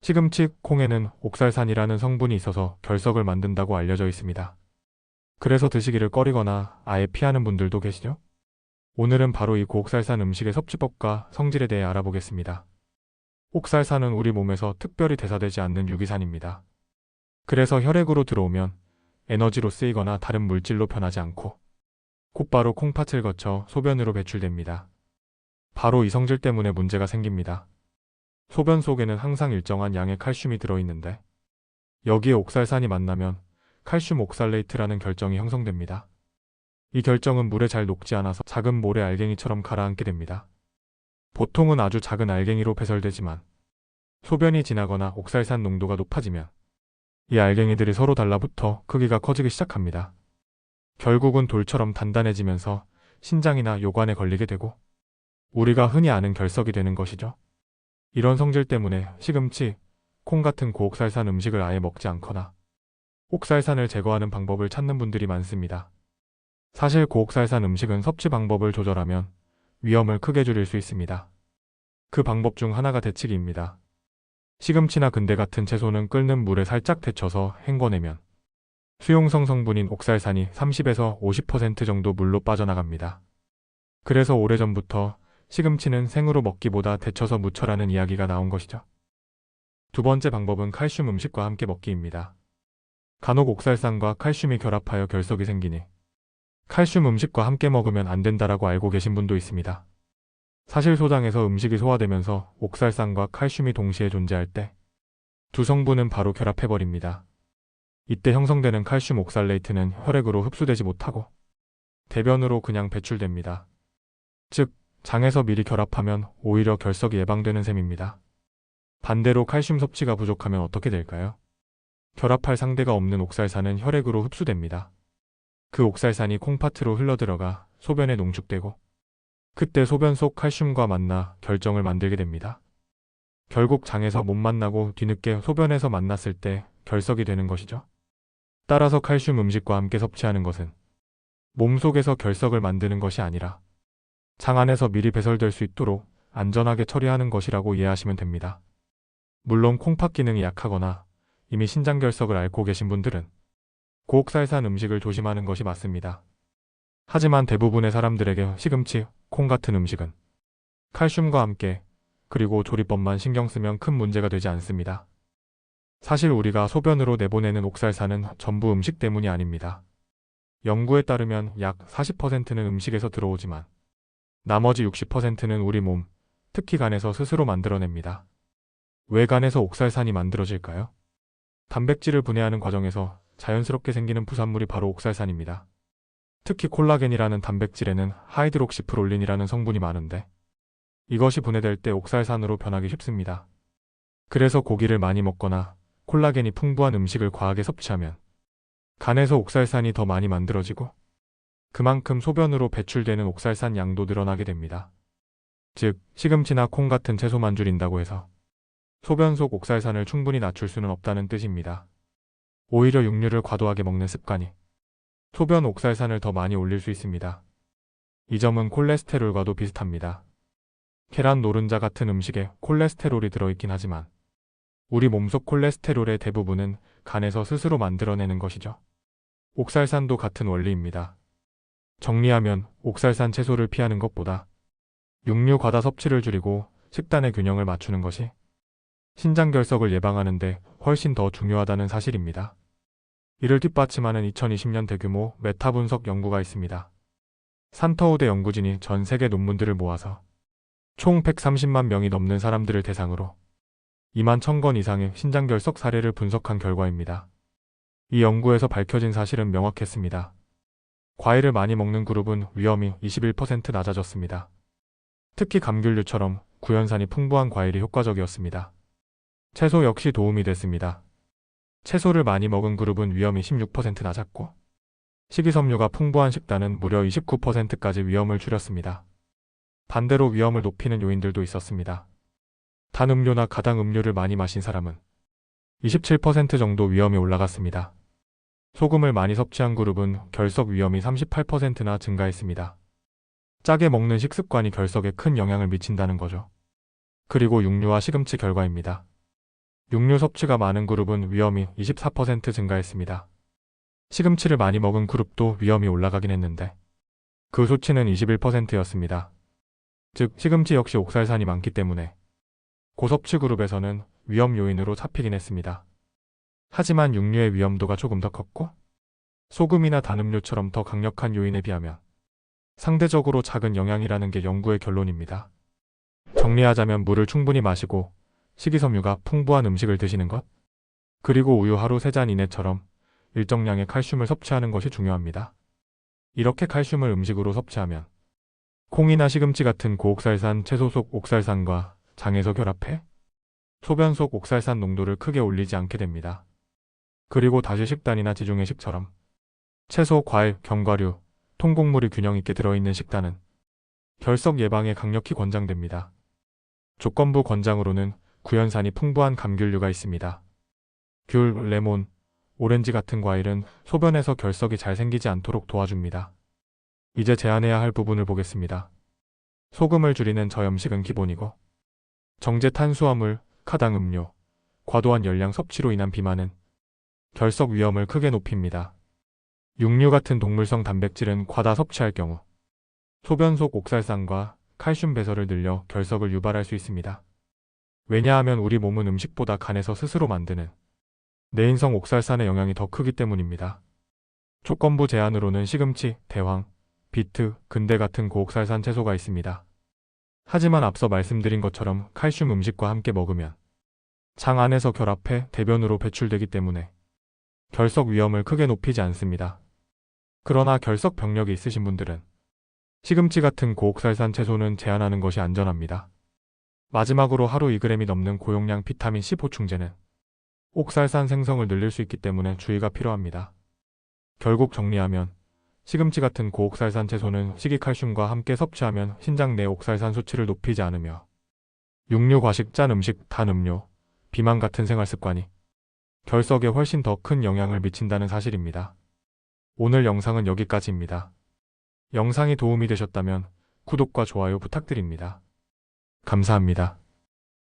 시금치, 콩에는 옥살산이라는 성분이 있어서 결석을 만든다고 알려져 있습니다. 그래서 드시기를 꺼리거나 아예 피하는 분들도 계시죠? 오늘은 바로 이 고옥살산 음식의 섭취법과 성질에 대해 알아보겠습니다. 옥살산은 우리 몸에서 특별히 대사되지 않는 유기산입니다. 그래서 혈액으로 들어오면 에너지로 쓰이거나 다른 물질로 변하지 않고 곧바로 콩팥을 거쳐 소변으로 배출됩니다. 바로 이 성질 때문에 문제가 생깁니다. 소변 속에는 항상 일정한 양의 칼슘이 들어있는데 여기에 옥살산이 만나면 칼슘 옥살레이트라는 결정이 형성됩니다. 이 결정은 물에 잘 녹지 않아서 작은 모래 알갱이처럼 가라앉게 됩니다. 보통은 아주 작은 알갱이로 배설되지만 소변이 지나거나 옥살산 농도가 높아지면 이 알갱이들이 서로 달라붙어 크기가 커지기 시작합니다. 결국은 돌처럼 단단해지면서 신장이나 요관에 걸리게 되고 우리가 흔히 아는 결석이 되는 것이죠. 이런 성질 때문에 시금치, 콩 같은 고옥살산 음식을 아예 먹지 않거나 옥살산을 제거하는 방법을 찾는 분들이 많습니다. 사실 고옥살산 음식은 섭취 방법을 조절하면 위험을 크게 줄일 수 있습니다. 그 방법 중 하나가 데치기입니다. 시금치나 근대 같은 채소는 끓는 물에 살짝 데쳐서 헹궈내면 수용성 성분인 옥살산이 30에서 50% 정도 물로 빠져나갑니다. 그래서 오래전부터 시금치는 생으로 먹기보다 데쳐서 무쳐라는 이야기가 나온 것이죠. 두 번째 방법은 칼슘 음식과 함께 먹기입니다. 간혹 옥살산과 칼슘이 결합하여 결석이 생기니 칼슘 음식과 함께 먹으면 안 된다라고 알고 계신 분도 있습니다. 사실 소장에서 음식이 소화되면서 옥살산과 칼슘이 동시에 존재할 때 두 성분은 바로 결합해버립니다. 이때 형성되는 칼슘 옥살레이트는 혈액으로 흡수되지 못하고 대변으로 그냥 배출됩니다. 즉, 장에서 미리 결합하면 오히려 결석이 예방되는 셈입니다. 반대로 칼슘 섭취가 부족하면 어떻게 될까요? 결합할 상대가 없는 옥살산은 혈액으로 흡수됩니다. 그 옥살산이 콩팥으로 흘러들어가 소변에 농축되고 그때 소변 속 칼슘과 만나 결정을 만들게 됩니다. 결국 장에서 못 만나고 뒤늦게 소변에서 만났을 때 결석이 되는 것이죠. 따라서 칼슘 음식과 함께 섭취하는 것은 몸속에서 결석을 만드는 것이 아니라 장 안에서 미리 배설될 수 있도록 안전하게 처리하는 것이라고 이해하시면 됩니다. 물론 콩팥 기능이 약하거나 이미 신장 결석을 앓고 계신 분들은 고옥살산 음식을 조심하는 것이 맞습니다. 하지만 대부분의 사람들에게 시금치, 콩 같은 음식은 칼슘과 함께 그리고 조리법만 신경 쓰면 큰 문제가 되지 않습니다. 사실 우리가 소변으로 내보내는 옥살산은 전부 음식 때문이 아닙니다. 연구에 따르면 약 40%는 음식에서 들어오지만 나머지 60%는 우리 몸, 특히 간에서 스스로 만들어냅니다. 왜 간에서 옥살산이 만들어질까요? 단백질을 분해하는 과정에서 자연스럽게 생기는 부산물이 바로 옥살산입니다. 특히 콜라겐이라는 단백질에는 하이드록시프롤린이라는 성분이 많은데 이것이 분해될 때 옥살산으로 변하기 쉽습니다. 그래서 고기를 많이 먹거나 콜라겐이 풍부한 음식을 과하게 섭취하면 간에서 옥살산이 더 많이 만들어지고 그만큼 소변으로 배출되는 옥살산 양도 늘어나게 됩니다. 즉, 시금치나 콩 같은 채소만 줄인다고 해서 소변 속 옥살산을 충분히 낮출 수는 없다는 뜻입니다. 오히려 육류를 과도하게 먹는 습관이 소변 옥살산을 더 많이 올릴 수 있습니다. 이 점은 콜레스테롤과도 비슷합니다. 계란 노른자 같은 음식에 콜레스테롤이 들어있긴 하지만 우리 몸속 콜레스테롤의 대부분은 간에서 스스로 만들어내는 것이죠. 옥살산도 같은 원리입니다. 정리하면 옥살산 채소를 피하는 것보다 육류 과다 섭취를 줄이고 식단의 균형을 맞추는 것이 신장 결석을 예방하는 데 훨씬 더 중요하다는 사실입니다. 이를 뒷받침하는 2020년 대규모 메타 분석 연구가 있습니다. 산터우대 연구진이 전 세계 논문들을 모아서 총 130만 명이 넘는 사람들을 대상으로 2만 1000건 이상의 신장 결석 사례를 분석한 결과입니다. 이 연구에서 밝혀진 사실은 명확했습니다. 과일을 많이 먹는 그룹은 위험이 21% 낮아졌습니다. 특히 감귤류처럼 구연산이 풍부한 과일이 효과적이었습니다. 채소 역시 도움이 됐습니다. 채소를 많이 먹은 그룹은 위험이 16% 낮았고 식이섬유가 풍부한 식단은 무려 29%까지 위험을 줄였습니다. 반대로 위험을 높이는 요인들도 있었습니다. 단 음료나 가당 음료를 많이 마신 사람은 27% 정도 위험이 올라갔습니다. 소금을 많이 섭취한 그룹은 결석 위험이 38%나 증가했습니다. 짜게 먹는 식습관이 결석에 큰 영향을 미친다는 거죠. 그리고 육류와 시금치 결과입니다. 육류 섭취가 많은 그룹은 위험이 24% 증가했습니다. 시금치를 많이 먹은 그룹도 위험이 올라가긴 했는데 그 수치는 21%였습니다. 즉 시금치 역시 옥살산이 많기 때문에 고섭취 그룹에서는 위험 요인으로 잡히긴 했습니다. 하지만 육류의 위험도가 조금 더 컸고 소금이나 단음료처럼 더 강력한 요인에 비하면 상대적으로 작은 영향이라는 게 연구의 결론입니다. 정리하자면 물을 충분히 마시고 식이섬유가 풍부한 음식을 드시는 것, 그리고 우유 하루 3잔 이내처럼 일정량의 칼슘을 섭취하는 것이 중요합니다. 이렇게 칼슘을 음식으로 섭취하면 콩이나 시금치 같은 고옥살산 채소 속 옥살산과 장에서 결합해 소변 속 옥살산 농도를 크게 올리지 않게 됩니다. 그리고 다시 식단이나 지중해식처럼 채소, 과일, 견과류, 통곡물이 균형 있게 들어있는 식단은 결석 예방에 강력히 권장됩니다. 조건부 권장으로는 구연산이 풍부한 감귤류가 있습니다. 귤, 레몬, 오렌지 같은 과일은 소변에서 결석이 잘 생기지 않도록 도와줍니다. 이제 제한해야 할 부분을 보겠습니다. 소금을 줄이는 저염식은 기본이고 정제 탄수화물, 카당 음료, 과도한 열량 섭취로 인한 비만은 결석 위험을 크게 높입니다. 육류 같은 동물성 단백질은 과다 섭취할 경우 소변 속 옥살산과 칼슘 배설을 늘려 결석을 유발할 수 있습니다. 왜냐하면 우리 몸은 음식보다 간에서 스스로 만드는 내인성 옥살산의 영향이 더 크기 때문입니다. 조건부 제한으로는 시금치, 대황, 비트, 근대 같은 고옥살산 채소가 있습니다. 하지만 앞서 말씀드린 것처럼 칼슘 음식과 함께 먹으면 장 안에서 결합해 대변으로 배출되기 때문에 결석 위험을 크게 높이지 않습니다. 그러나 결석 병력이 있으신 분들은 시금치 같은 고옥살산 채소는 제한하는 것이 안전합니다. 마지막으로 하루 2g이 넘는 고용량 비타민C 보충제는 옥살산 생성을 늘릴 수 있기 때문에 주의가 필요합니다. 결국 정리하면 시금치 같은 고옥살산 채소는 식이칼슘과 함께 섭취하면 신장 내 옥살산 수치를 높이지 않으며 육류, 과식, 짠 음식, 단 음료, 비만 같은 생활습관이 결석에 훨씬 더 큰 영향을 미친다는 사실입니다. 오늘 영상은 여기까지입니다. 영상이 도움이 되셨다면 구독과 좋아요 부탁드립니다. 감사합니다.